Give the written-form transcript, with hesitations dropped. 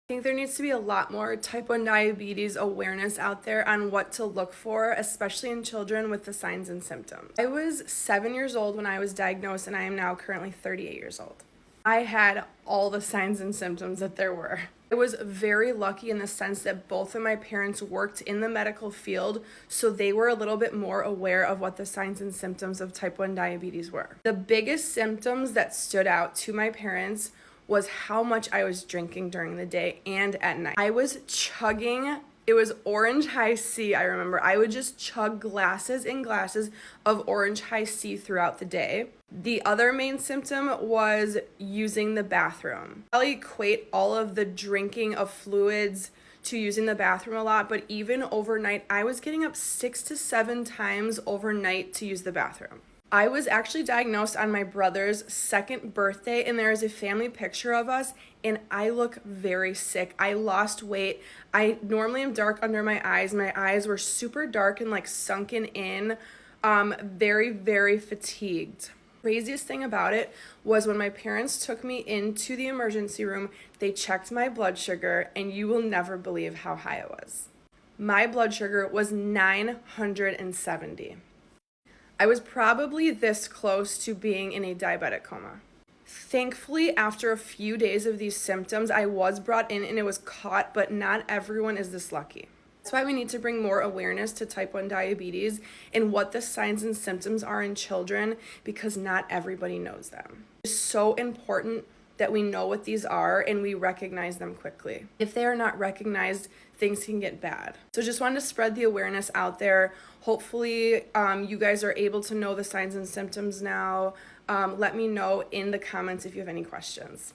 I think there needs to be a lot more type 1 diabetes awareness out there on what to look for, especially in children with the signs and symptoms. I was 7 years old when I was diagnosed, and I am now currently 38 years old. I had all the signs and symptoms that there were. I was very lucky in the sense that both of my parents worked in the medical field, so they were a little bit more aware of what the signs and symptoms of type 1 diabetes were. The biggest symptoms that stood out to my parents was how much I was drinking during the day and at night. I was chugging, it was Orange High C, I remember. I would just chug glasses and glasses of Orange High C throughout the day. The other main symptom was using the bathroom. I'll equate all of the drinking of fluids to using the bathroom a lot, but even overnight, I was getting up 6 to 7 times overnight to use the bathroom. I was actually diagnosed on my brother's 2nd birthday, and there is a family picture of us, and I look very sick. I lost weight. I normally am dark under my eyes. My eyes were super dark and like sunken in, very, very fatigued. Craziest thing about it was when my parents took me into the emergency room, they checked my blood sugar, and you will never believe how high it was. My blood sugar was 970. I was probably this close to being in a diabetic coma. Thankfully, after a few days of these symptoms, I was brought in and it was caught, but not everyone is this lucky. That's why we need to bring more awareness to type 1 diabetes and what the signs and symptoms are in children, because not everybody knows them. It's so important that we know what these are and we recognize them quickly. If they are not recognized, things can get bad. So just wanted to spread the awareness out there. Hopefully you guys are able to know the signs and symptoms now. Let me know in the comments if you have any questions.